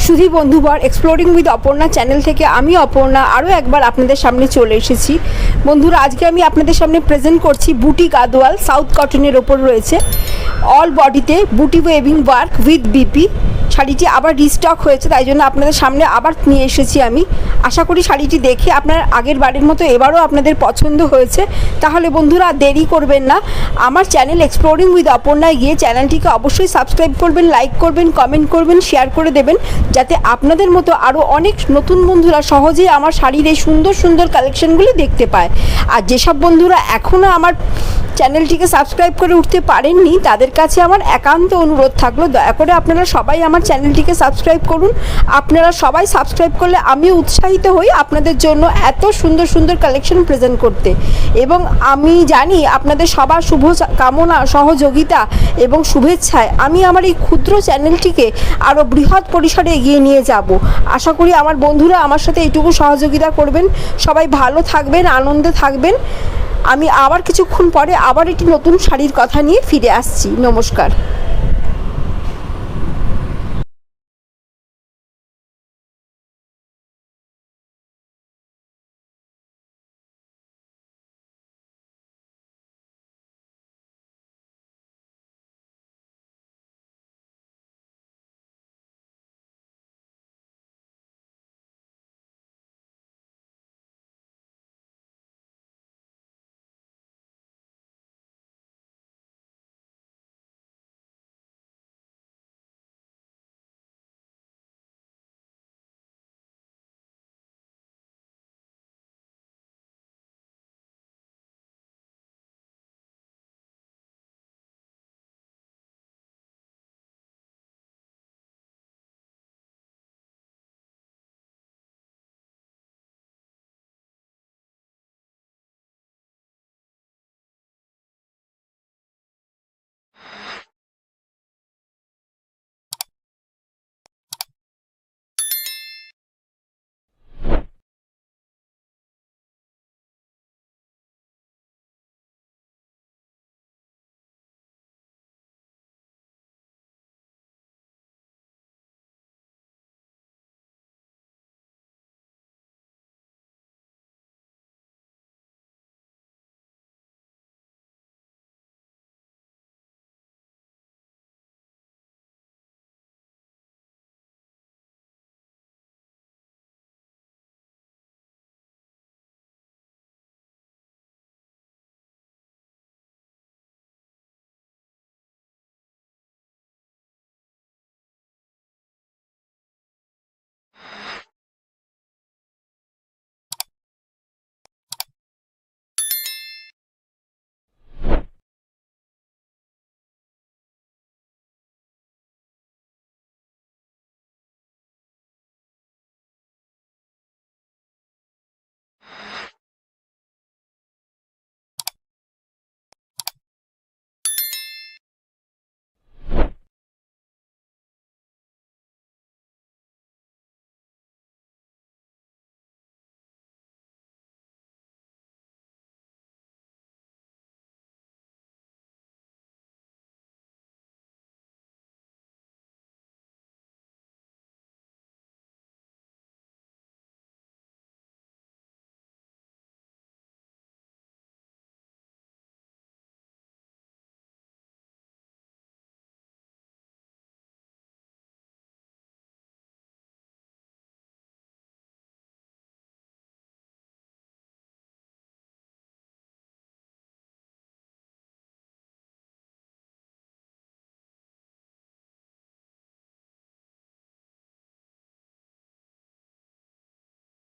Sudhi বন্ধুবর exploring with Aparna channel থেকে আমি অপর্ণা আরও একবার আপনাদের সামনে চলে এসেছি। বন্ধুরা, আজকে আমি আপনাদের সামনে প্রেজেন্ট করছি বুটি গাদোয়াল সাউথ কটনের ওপর রয়েছে অল বডিতে বুটি ওয়েভিং ওয়ার্ক উইথ বিপি। শাড়িটি আবার রিস্টক হয়েছে, তাই জন্য আপনাদের সামনে আবার নিয়ে এসেছি আমি। আশা করি শাড়িটি দেখে আপনার আগের বারের মতো এবারও আপনাদের পছন্দ হয়েছে। তাহলে বন্ধুরা দেরি করবেন না, আমার চ্যানেল এক্সপ্লোরিং উইথ অপর্ণায় গিয়ে চ্যানেলটিকে অবশ্যই সাবস্ক্রাইব করবেন, লাইক করবেন, কমেন্ট করবেন, শেয়ার করে দেবেন, যাতে আপনাদের মতো আরও অনেক নতুন বন্ধুরা সহজেই আমার শাড়ির এই সুন্দর সুন্দর কালেকশনগুলি দেখতে পায়। আর যেসব বন্ধুরা এখনও আমার চ্যানেলটিকে সাবস্ক্রাইব করে উঠতে পারেননি, তাদের কাছে আমার একান্ত অনুরোধ থাকলো, দয়া করে আপনারা সবাই আমার চ্যানেলটিকে সাবস্ক্রাইব করুন। আপনারা সবাই সাবস্ক্রাইব করলে আমিও উৎসাহিত হই আপনাদের জন্য এত সুন্দর সুন্দর কালেকশন প্রেজেন্ট করতে। এবং আমি জানি আপনাদের সবার শুভ কামনা, সহযোগিতা এবং শুভেচ্ছায় আমি আমার এই ক্ষুদ্র চ্যানেলটিকে আরও বৃহৎ পরিসরে এগিয়ে নিয়ে যাব। আশা করি আমার বন্ধুরা আমার সাথে এইটুকু সহযোগিতা করবেন। সবাই ভালো থাকবেন, আনন্দে থাকবেন। আমি আবার কিছুক্ষণ পরে আবার একটি নতুন শাড়ির কথা নিয়ে ফিরে আসছি। নমস্কার।